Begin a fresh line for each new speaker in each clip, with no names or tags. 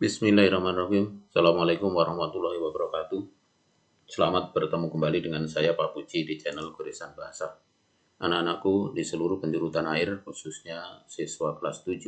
Bismillahirrahmanirrahim. Assalamualaikum warahmatullahi wabarakatuh. Selamat bertemu kembali dengan saya Pak Puji di channel Goresan Bahasa. Anak-anakku di seluruh penjuru tanah air, khususnya siswa kelas 7.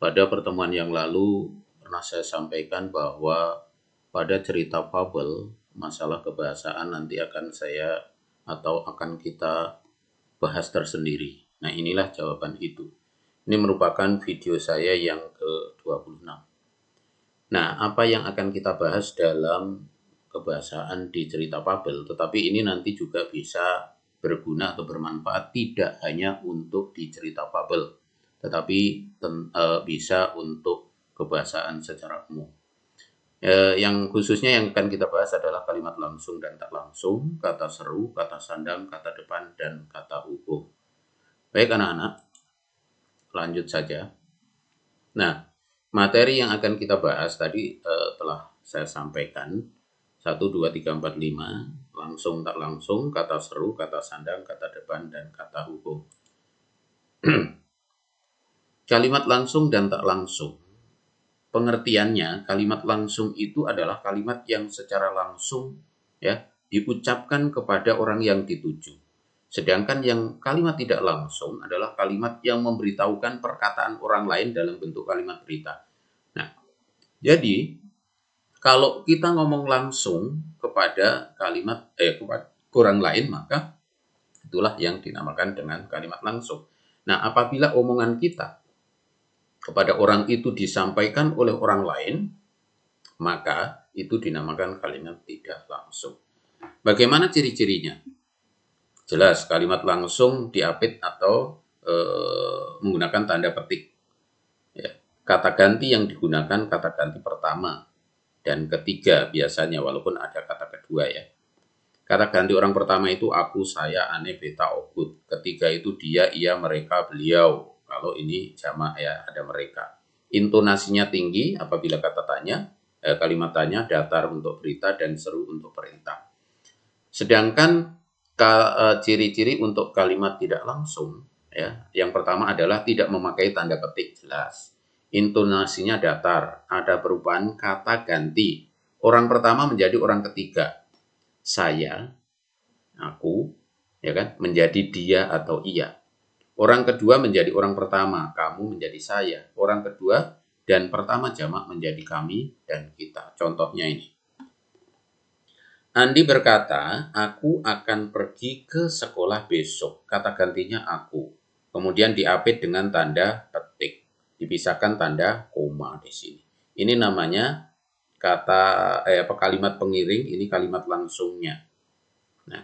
Pada pertemuan yang lalu pernah saya sampaikan bahwa pada cerita fabel masalah kebahasaan nanti akan kita bahas tersendiri. Nah, inilah jawaban itu. Ini merupakan video saya yang ke-26. Nah, apa yang akan kita bahas dalam kebahasaan di cerita fabel, tetapi ini nanti juga bisa berguna atau bermanfaat tidak hanya untuk di cerita fabel, tetapi bisa untuk kebahasaan secara umum. Yang khususnya yang akan kita bahas adalah kalimat langsung dan tak langsung, kata seru, kata sandang, kata depan, dan kata hubung. Baik anak-anak, lanjut saja. Nah, materi yang akan kita bahas tadi telah saya sampaikan. 1, 2, 3, 4, 5. Langsung, tak langsung, kata seru, kata sandang, kata depan, dan kata hubung. Kalimat langsung dan tak langsung. Pengertiannya, kalimat langsung itu adalah kalimat yang secara langsung diucapkan kepada orang yang dituju. Sedangkan yang kalimat tidak langsung adalah kalimat yang memberitahukan perkataan orang lain dalam bentuk kalimat berita. Nah, jadi kalau kita ngomong langsung kepada kepada orang lain, maka itulah yang dinamakan dengan kalimat langsung. Nah, apabila omongan kita kepada orang itu disampaikan oleh orang lain, maka itu dinamakan kalimat tidak langsung. Bagaimana ciri-cirinya? Jelas, kalimat langsung diapit atau menggunakan tanda petik. Ya. Kata ganti yang digunakan kata ganti pertama dan ketiga biasanya, walaupun ada kata kedua ya. Kata ganti orang pertama itu aku, saya, ane, beta, ogut. Ketiga itu dia, ia, mereka, beliau. Kalau ini jamak ya, ada mereka. Intonasinya tinggi apabila kata tanya, kalimat tanya, datar untuk berita, dan seru untuk perintah. Sedangkan ciri-ciri untuk kalimat tidak langsung, ya, yang pertama adalah tidak memakai tanda petik, jelas. Intonasinya datar, ada perubahan kata ganti. Orang pertama menjadi orang ketiga. Saya, aku, ya kan, menjadi dia atau ia. Orang kedua menjadi orang pertama, kamu menjadi saya. Orang kedua dan pertama jamak menjadi kami dan kita. Contohnya ini. Andi berkata, aku akan pergi ke sekolah besok. Kata gantinya aku. Kemudian diapit dengan tanda petik. Dipisahkan tanda koma di sini. Ini namanya kalimat pengiring, ini kalimat langsungnya. Nah,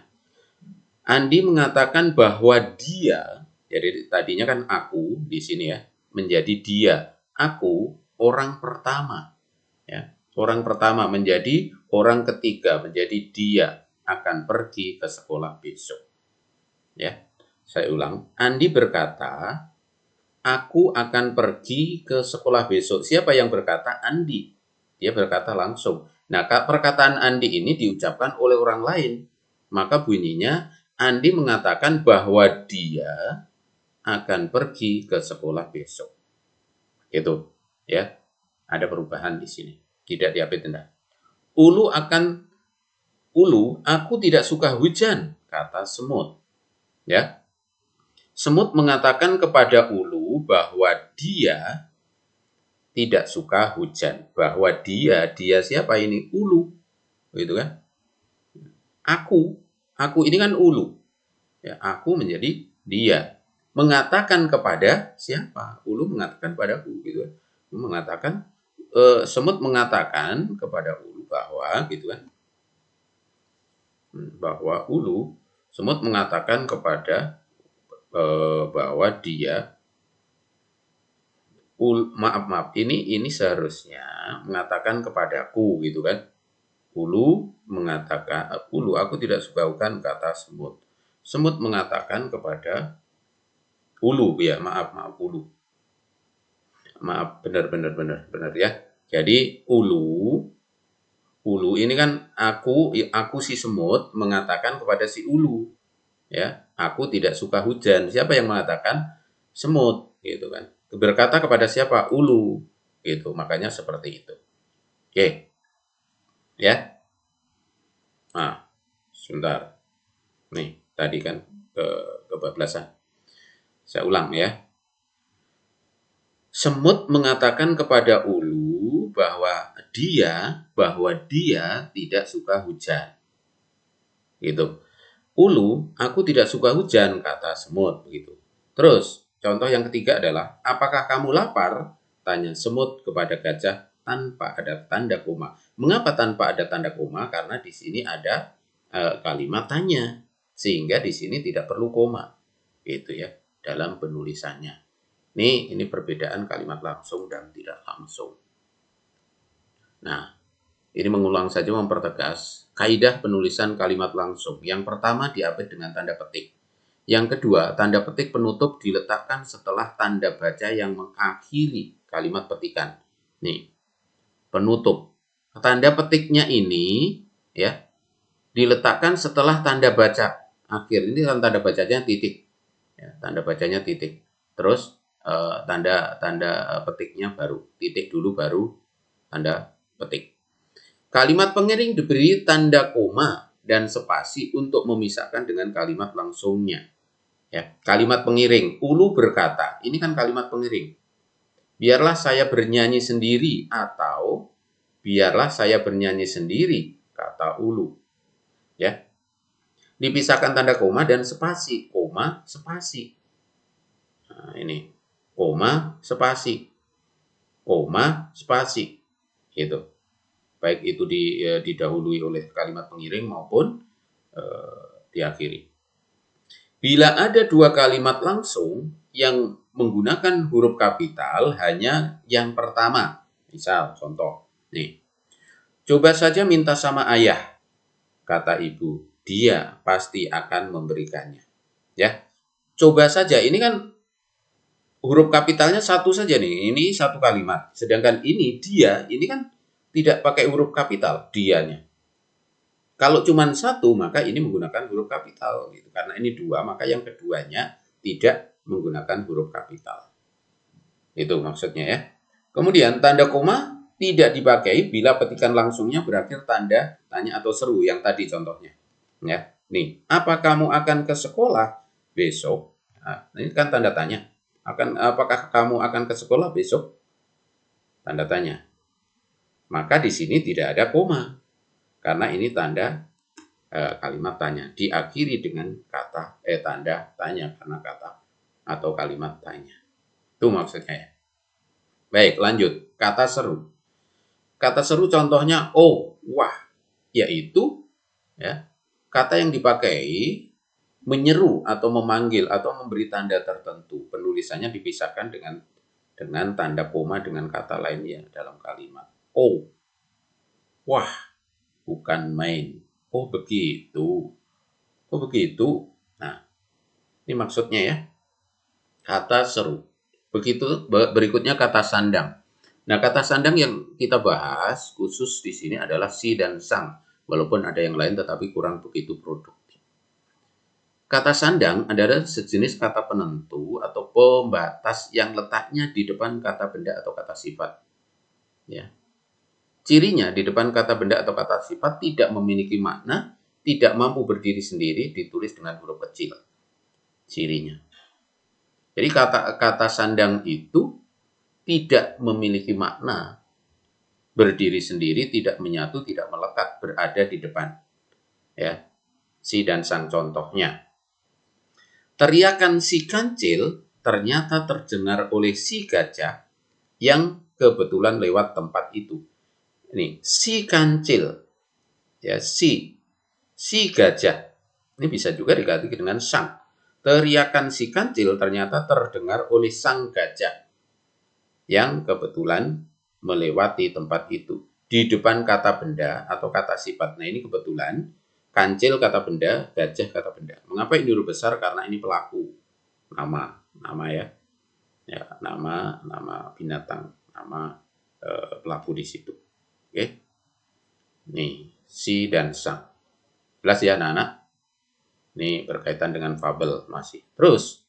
Andi mengatakan bahwa dia, jadi tadinya kan aku di sini ya, menjadi dia. Aku orang pertama, ya. Orang pertama menjadi orang ketiga, menjadi dia akan pergi ke sekolah besok. Ya, saya ulang. Andi berkata, aku akan pergi ke sekolah besok. Siapa yang berkata? Andi. Dia berkata langsung. Nah, perkataan Andi ini diucapkan oleh orang lain. Maka bunyinya, Andi mengatakan bahwa dia akan pergi ke sekolah besok. Gitu, ya. Ada perubahan di sini. Tidak diapit tanda. Ulu, aku tidak suka hujan, kata semut. Ya. Semut mengatakan kepada Ulu bahwa dia tidak suka hujan. Bahwa dia siapa ini? Ulu. Gitu kan? Aku ini kan Ulu. Ya, aku menjadi dia. Mengatakan kepada siapa? Ulu mengatakan padaku, gitu kan? Semut mengatakan kepada Ulu bahwa, gitu kan? Bahwa semut mengatakan kepada bahwa dia, maaf, ini seharusnya mengatakan kepadaku, gitu kan? Ulu mengatakan, aku tidak suka hujan, kata semut. Semut mengatakan kepada Ulu, ya, maaf, Ulu. Maaf, benar ya. Jadi Ulu ini kan aku si semut mengatakan kepada si Ulu, ya, aku tidak suka hujan. Siapa yang mengatakan? Semut, gitu kan. Berkata kepada siapa? Ulu. Gitu, makanya seperti itu. Oke, ya. Nah, sebentar. Nih, tadi kan kebablasan. Saya ulang ya. Semut mengatakan kepada ulu bahwa dia tidak suka hujan. Gitu. Ulu, aku tidak suka hujan, kata semut begitu. Terus, contoh yang ketiga adalah, apakah kamu lapar? Tanya semut kepada gajah tanpa ada tanda koma. Mengapa tanpa ada tanda koma? Karena di sini ada kalimat tanya, sehingga di sini tidak perlu koma, gitu ya, dalam penulisannya. Ini perbedaan kalimat langsung dan tidak langsung. Nah, ini mengulang saja mempertegas kaidah penulisan kalimat langsung. Yang pertama diapit dengan tanda petik. Yang kedua, tanda petik penutup diletakkan setelah tanda baca yang mengakhiri kalimat petikan. Nih, penutup. Tanda petiknya ini ya diletakkan setelah tanda baca akhir. Ini kan tanda bacanya titik. Ya, tanda bacanya titik. Terus tanda petiknya baru titik dulu baru tanda petik. Kalimat pengiring diberi tanda koma dan spasi untuk memisahkan dengan kalimat langsungnya. Ya, kalimat pengiring, ulu berkata, ini kan kalimat pengiring. Biarlah saya bernyanyi sendiri atau biarlah saya bernyanyi sendiri, kata ulu. Ya, dipisahkan tanda koma dan spasi, koma spasi. Nah, ini koma spasi, koma spasi, gitu. Baik itu didahului oleh kalimat pengiring maupun diakhiri. Bila ada dua kalimat langsung yang menggunakan huruf kapital hanya yang pertama. Misal contoh, nih. Coba saja minta sama ayah, kata ibu. Dia pasti akan memberikannya. Ya. Coba saja, ini kan huruf kapitalnya satu saja nih. Ini satu kalimat. Sedangkan ini dia, ini kan tidak pakai huruf kapital, dianya. Kalau cuma satu, maka ini menggunakan huruf kapital. Gitu. Karena ini dua, maka yang keduanya tidak menggunakan huruf kapital. Itu maksudnya ya. Kemudian tanda koma tidak dipakai bila petikan langsungnya berakhir tanda tanya atau seru yang tadi contohnya. Ya, nih, apa kamu akan ke sekolah besok? Nah, ini kan tanda tanya. Apakah kamu akan ke sekolah besok? Tanda tanya. Maka di sini tidak ada koma. Karena ini tanda kalimat tanya. Diakhiri dengan kata tanda tanya karena kata atau kalimat tanya. Itu maksudnya ya. Baik, lanjut. Kata seru. Kata seru contohnya oh, wah, yaitu ya, kata yang dipakai menyeru atau memanggil atau memberi tanda tertentu. Penulisannya dipisahkan dengan tanda koma dengan kata lainnya dalam kalimat. Oh, wah, bukan main. Oh, begitu. Oh, begitu. Nah, ini maksudnya ya. Kata seru. Begitu berikutnya kata sandang. Nah, kata sandang yang kita bahas khusus di sini adalah si dan sang. Walaupun ada yang lain tetapi kurang begitu produktif. Kata sandang adalah sejenis kata penentu atau pembatas yang letaknya di depan kata benda atau kata sifat. Ya. Cirinya di depan kata benda atau kata sifat tidak memiliki makna, tidak mampu berdiri sendiri, ditulis dengan huruf kecil. Cirinya. Jadi kata sandang itu tidak memiliki makna, berdiri sendiri, tidak menyatu, tidak melekat, berada di depan. Ya, si dan sang contohnya. Teriakan si kancil ternyata terdengar oleh si gajah yang kebetulan lewat tempat itu. Ini si kancil, ya si gajah. Ini bisa juga diganti dengan sang. Teriakan si kancil ternyata terdengar oleh sang gajah yang kebetulan melewati tempat itu. Di depan kata benda atau kata sifat. Nah, ini kebetulan kancil kata benda, gajah kata benda. Mengapa ini huruf besar? Karena ini pelaku. Nama ya. Ya, nama binatang, nama pelaku di situ. Oke. Nih, si dan sang. Jelas ya anak-anak? Ini berkaitan dengan fabel masih. Terus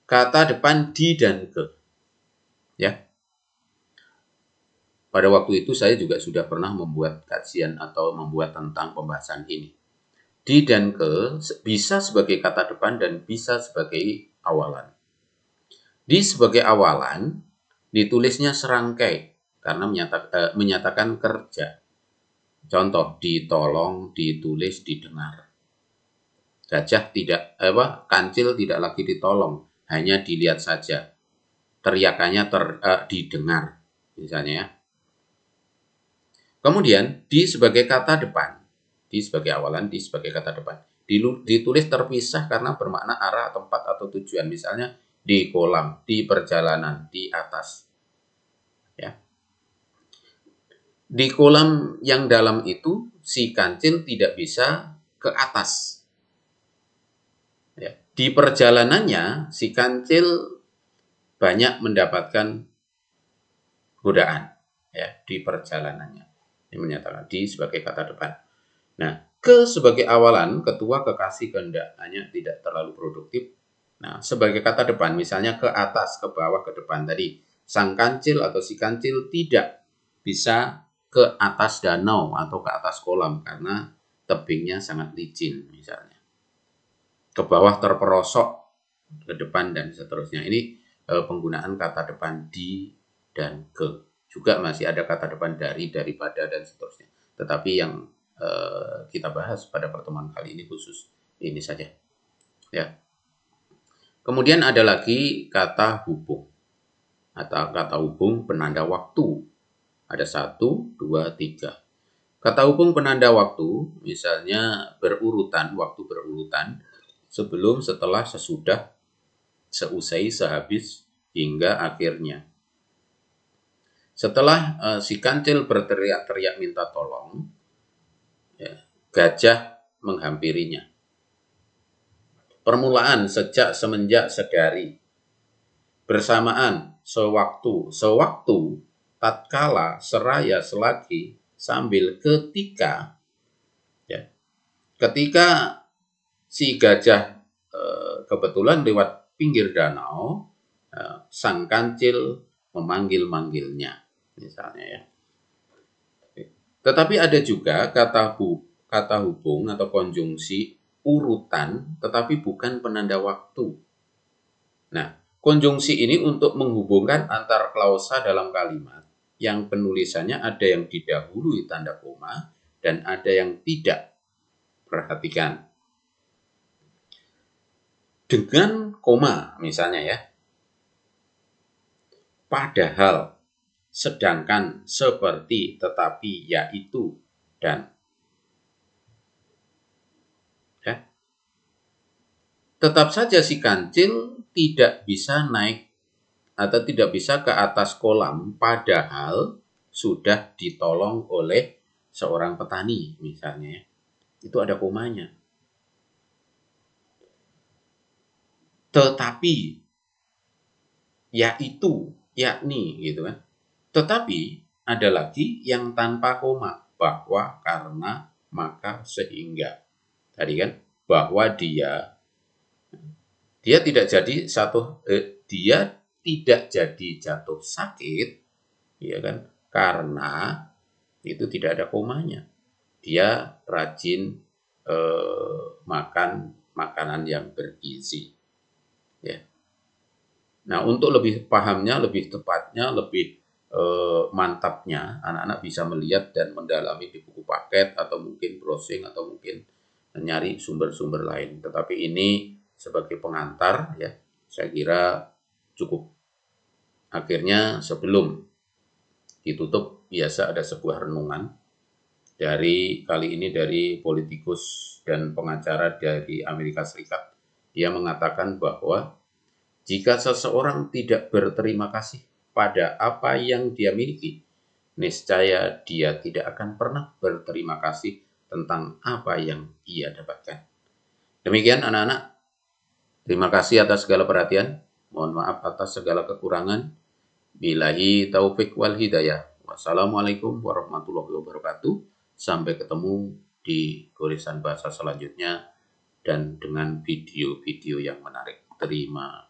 kata depan di dan ke. Ya. pada waktu itu saya juga sudah pernah membuat kajian atau membuat tentang pembahasan ini. Di dan ke bisa sebagai kata depan dan bisa sebagai awalan. Di sebagai awalan ditulisnya serangkai karena menyatakan kerja. Contoh, ditolong, ditulis, didengar. Kancil tidak lagi ditolong, hanya dilihat saja. Teriakannya didengar, misalnya ya. Kemudian di sebagai kata depan, di sebagai awalan, di sebagai kata depan, ditulis terpisah karena bermakna arah, tempat, atau tujuan. Misalnya di kolam, di perjalanan, di atas. Ya. Di kolam yang dalam itu, si kancil tidak bisa ke atas. Ya. Di perjalanannya, si kancil banyak mendapatkan godaan. Ya, di perjalanannya. Ini menyatakan di sebagai kata depan. Nah, ke sebagai awalan, ketua, kekasih, kehendak, hanya tidak terlalu produktif. Nah, sebagai kata depan, misalnya ke atas, ke bawah, ke depan tadi. Sang kancil atau si kancil tidak bisa ke atas danau atau ke atas kolam karena tebingnya sangat licin misalnya. Ke bawah terperosok, ke depan, dan seterusnya. Ini penggunaan kata depan di dan ke. Juga masih ada kata depan dari, daripada, dan seterusnya. Tetapi yang kita bahas pada pertemuan kali ini khusus ini saja. Ya. Kemudian ada lagi kata hubung. Atau kata hubung penanda waktu. Ada 1, 2, 3. Kata hubung penanda waktu, misalnya berurutan, waktu berurutan, sebelum, setelah, sesudah, seusai, sehabis, hingga akhirnya. Setelah si kancil berteriak-teriak minta tolong, ya, gajah menghampirinya. Permulaan, sejak, semenjak, sedari. Bersamaan, sewaktu, tatkala, seraya, selagi, sambil, ketika. Ya. Ketika si gajah kebetulan lewat pinggir danau, sang kancil memanggil-manggilnya, misalnya ya. Tetapi ada juga kata hubung atau konjungsi urutan, tetapi bukan penanda waktu. Nah, konjungsi ini untuk menghubungkan antar klausa dalam kalimat yang penulisannya ada yang didahului tanda koma dan ada yang tidak. Perhatikan. Dengan koma misalnya ya. Padahal, sedangkan, seperti, tetapi, yaitu, dan. Ya. Tetap saja si kancil tidak bisa naik atau tidak bisa ke atas kolam padahal sudah ditolong oleh seorang petani misalnya. Itu ada komanya. Tetapi, yaitu, yakni gitu kan. Tetapi ada lagi yang tanpa koma, bahwa, karena, maka, sehingga. Tadi kan bahwa dia tidak jadi dia tidak jadi jatuh sakit, ya kan? Karena itu tidak ada komanya. Dia rajin makan makanan yang bergizi. Ya. Nah, untuk lebih pahamnya, lebih tepatnya, lebih mantapnya, anak-anak bisa melihat dan mendalami di buku paket atau mungkin browsing atau mungkin mencari sumber-sumber lain. Tetapi ini sebagai pengantar ya, saya kira cukup. Akhirnya sebelum ditutup biasa ada sebuah renungan kali ini dari politikus dan pengacara dari Amerika Serikat. Dia mengatakan bahwa jika seseorang tidak berterima kasih pada apa yang dia miliki, niscaya dia tidak akan pernah berterima kasih tentang apa yang ia dapatkan. Demikian anak-anak, terima kasih atas segala perhatian. Mohon maaf atas segala kekurangan. Billahi taufik wal hidayah. Wassalamualaikum warahmatullahi wabarakatuh. Sampai ketemu di goresan bahasa selanjutnya dan dengan video-video yang menarik. Terima